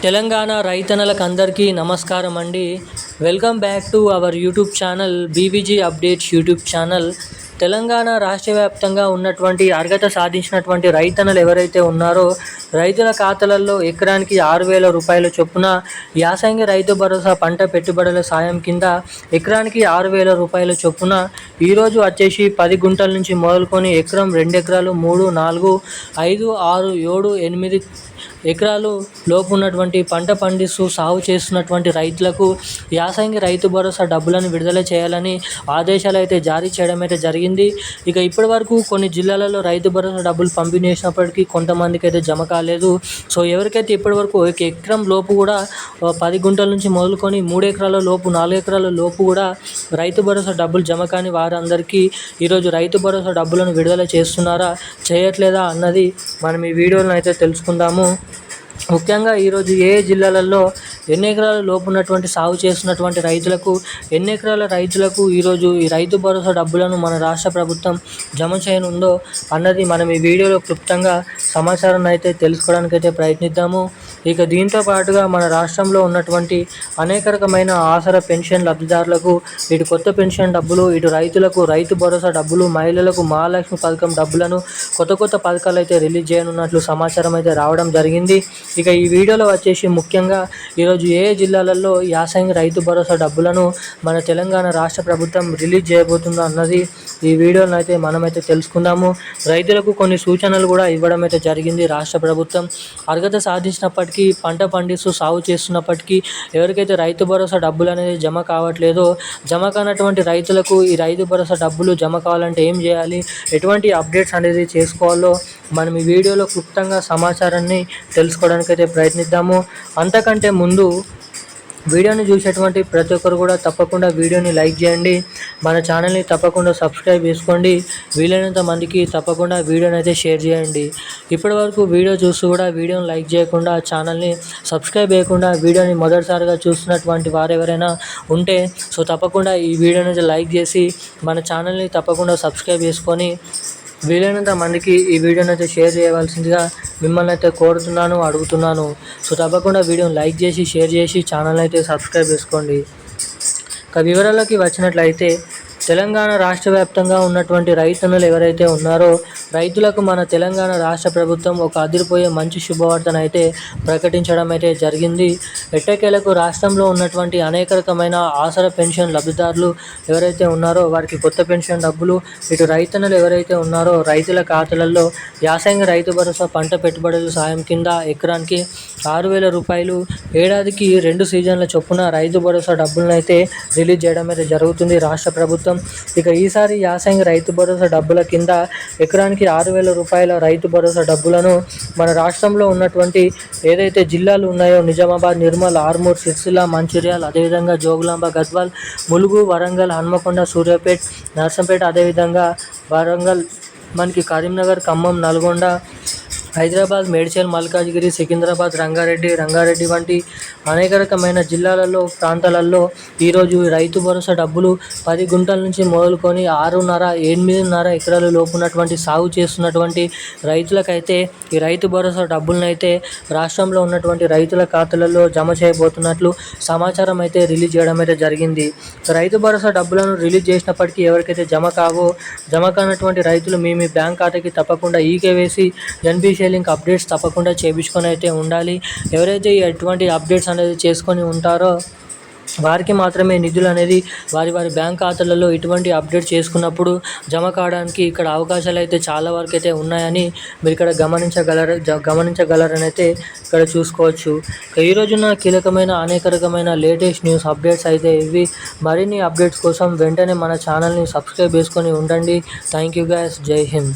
తెలంగాణ రైతన్నలకు అందరికీ నమస్కారం అండి. Welcome back to our YouTube channel BVG updates YouTube channel. Telangana రాష్ట్ర వ్యాప్తంగా ఉన్నటువంటి అర్హత సాధించినటువంటి రైతన్నలు ఎవరైతే ఉన్నారో రైతుల ఖాతాలలో ఎకరానికి 6,000 రూపాయల చొప్పున యాసంగి రైతు భరోసా పంట పెట్టుబడుల సాయం కింద ఎకరానికి 6,000 రూపాయల చొప్పున ఈరోజు వచ్చేసి 10 గుంటల నుంచి మొదలుకొని ఎకరం 2 ఎకరాలు 3, 4, 5, 6, 7, 8 ఎకరాలు లోపు ఉన్నటువంటి పంట పండిస్తూ సాగు చేస్తున్నటువంటి రైతులకు యాసంగి రైతు భరోసా డబ్బులను విడుదల చేయాలని ఆదేశాలు అయితే జారీ చేయడం అయితే జరిగింది. ఇక ఇప్పటి వరకు కొన్ని జిల్లాలలో రైతు భరోసా డబ్బులు పంపిణీ చేసినప్పటికీ కొంతమందికి అయితే జమ కాలేదు. సో ఎవరికైతే ఇప్పటి వరకు ఒక ఎకరం లోపు కూడా 10 గుంటల నుంచి మొదలుకొని 3 ఎకరాల లోపు 4 ఎకరాల లోపు కూడా రైతు భరోసా డబ్బులు జమ కాని వారందరికీ ఈరోజు రైతు భరోసా డబ్బులను విడుదల చేస్తున్నారా చేయట్లేదా అన్నది మనం ఈ వీడియోలో అయితే తెలుసుకుందాము. ముఖ్యంగా ఈరోజు ఏ జిల్లాలలో ఎన్ని ఎకరాల లోపు ఉన్నటువంటి సాగు చేస్తున్నటువంటి రైతులకు, ఎన్ని ఎకరాల రైతులకు ఈరోజు ఈ రైతు భరోసా డబ్బులను మన రాష్ట్ర ప్రభుత్వం జమ చేయనుందో అన్నది మనం ఈ వీడియోలో క్లుప్తంగా సమాచారాన్ని అయితే తెలుసుకోవడానికి అయితే ప్రయత్నిద్దాము. ఇక దీంతో పాటుగా మన రాష్ట్రంలో ఉన్నటువంటి అనేక రకమైన ఆసరా పెన్షన్ లబ్ధిదారులకు ఇటు కొత్త పెన్షన్ డబ్బులు, ఇటు రైతులకు రైతు భరోసా డబ్బులు, మహిళలకు మహాలక్ష్మి పథకం డబ్బులను కొత్త పథకాలు అయితే రిలీజ్ చేయనున్నట్లు సమాచారం అయితే రావడం జరిగింది. ఇక ఈ వీడియోలో వచ్చేసి ముఖ్యంగా ఈరోజు ఏ జిల్లాలలో యాసంగి రైతు భరోసా డబ్బులను మన తెలంగాణ రాష్ట్ర ప్రభుత్వం రిలీజ్ చేయబోతుందో అన్నది ఈ వీడియోలో అయితే మనమైతే తెలుసుకుందాము. రైతులకు కొన్ని సూచనలు కూడా ఇవ్వడం అయితే జరిగింది రాష్ట్ర ప్రభుత్వం. అర్హత సాధించినప్పటికీ పంట పండిస్తూ సాగు చేస్తున్నప్పటికీ ఎవరికైతే రైతు భరోసా డబ్బులు అనేది జమ కావట్లేదో, జమ కానటువంటి రైతులకు ఈ రైతు భరోసా డబ్బులు జమ కావాలంటే ఏం చేయాలి, ఎటువంటి అప్డేట్స్ అనేది చేసుకోవాలో మనం ఈ వీడియోలో క్లుప్తంగా సమాచారాన్ని తెలుసుకోవడానికి అయితే ప్రయత్నిద్దాము. అంతకంటే ముందు వీడియోని చూసేటువంటి ప్రతి ఒక్కరు కూడా తప్పకుండా వీడియోని లైక్ చేయండి, మన ఛానల్ని తప్పకుండా సబ్స్క్రైబ్ చేసుకోండి, వీలైనంత మందికి తప్పకుండా వీడియోని అయితే షేర్ చేయండి. ఇప్పటి వరకు వీడియో చూస్తూ కూడా వీడియోని లైక్ చేయకుండా ఛానల్ని సబ్స్క్రైబ్ చేయకుండా వీడియోని మొదటిసారిగా చూస్తున్నటువంటి వారు ఎవరైనా ఉంటే సో తప్పకుండా ఈ వీడియోని అయితే లైక్ చేసి మన ఛానల్ని తప్పకుండా సబ్స్క్రైబ్ చేసుకొని వీలైనంత మందికి ఈ వీడియోని అయితే షేర్ చేయవలసిందిగా మిమ్మల్ని అయితే కోరుతున్నాను, అడుగుతున్నాను. సో తప్పకుండా వీడియోని లైక్ చేసి షేర్ చేసి ఛానల్ అయితే సబ్స్క్రైబ్ చేసుకోండి. ఇక వివరాలకి వచ్చినట్లయితే తెలంగాణ రాష్ట్ర వ్యాప్తంగా ఉన్నటువంటి రైతన్నలు ఎవరైతే ఉన్నారో రైతులకు మన తెలంగాణ రాష్ట్ర ప్రభుత్వం ఒక అదిరిపోయే మంచి శుభవార్తను అయితే ప్రకటించడం అయితే జరిగింది. ఎట్టకేలకు రాష్ట్రంలో ఉన్నటువంటి అనేక రకమైన ఆసరా పెన్షన్ లబ్ధిదారులు ఎవరైతే ఉన్నారో వారికి కొత్త పెన్షన్ డబ్బులు, ఇటు రైతన్నలు ఎవరైతే ఉన్నారో రైతుల ఖాతాలలో యాసంగి రైతు భరోసా పంట పెట్టుబడుల సాయం కింద ఎకరానికి 6,000 రూపాయలు, ఏడాదికి 2 సీజన్ల చొప్పున రైతు భరోసా డబ్బులను అయితే రిలీజ్ చేయడం అయితే జరుగుతుంది రాష్ట్ర ప్రభుత్వం. ఇక ఈసారి యాసంగి రైతు భరోసా డబ్బుల కింద ఎకరానికి 6,000 రూపాయల రైతు భరోసా డబ్బులను మన రాష్ట్రంలో ఉన్నటువంటి ఏదైతే జిల్లాలు ఉన్నాయో నిజామాబాద్, నిర్మల్, ఆర్మూర్, సిరిసిల్ల, మంచిర్యాల, అదేవిధంగా జోగులాంబ, గద్వాల్, ములుగు, వరంగల్, హన్మకొండ, సూర్యాపేట్, నర్సంపేట, అదేవిధంగా వరంగల్, మనకి కరీంనగర్, ఖమ్మం, నల్గొండ, హైదరాబాద్, మేడ్చల్, మల్కాజ్గిరి, సికింద్రాబాద్, రంగారెడ్డి వంటి అనేక రకమైన జిల్లాలలో ప్రాంతాలలో ఈరోజు రైతు భరోసా డబ్బులు 10 గుంటల నుంచి మొదలుకొని 6.5, 8.5 ఎకరాల లోపు ఉన్నటువంటి సాగు చేస్తున్నటువంటి రైతులకైతే ఈ రైతు భరోసా డబ్బులను అయితే రాష్ట్రంలో ఉన్నటువంటి రైతుల ఖాతాలలో జమ చేయబోతున్నట్లు సమాచారం అయితే రిలీజ్ చేయడం అయితే జరిగింది. రైతు భరోసా డబ్బులను రిలీజ్ చేసినప్పటికీ ఎవరికైతే జమ కానటువంటి రైతులు మీ బ్యాంక్ ఖాతాకి తప్పకుండా ఈకేవైసీ, ఎన్పిసిఐ లింక్ అప్డేట్స్ తప్పకుండా చేయించుకొని అయితే ఉండాలి. ఎవరైతే ఎటువంటి అప్డేట్స్ అనేది చేసుకొని ఉంటారో వారికి మాత్రమే నిధులు అనేది వారి బ్యాంక్ ఖాతాలలో ఇటువంటి అప్డేట్ చేసుకున్నప్పుడు జమ కావడానికి ఇక్కడ అవకాశాలు అయితే చాలా వరకు అయితే ఉన్నాయని మీరు ఇక్కడ గమనించగలరని అయితే ఇక్కడ చూసుకోవచ్చు. ఈ రోజున కీలకమైన అనేక రకమైన లేటెస్ట్ న్యూస్ అప్డేట్స్ అయితే ఇవి. మరిన్ని అప్డేట్స్ కోసం వెంటనే మన ఛానల్ని సబ్స్క్రైబ్ చేసుకొని ఉండండి. Thank you guys. జై హింద్.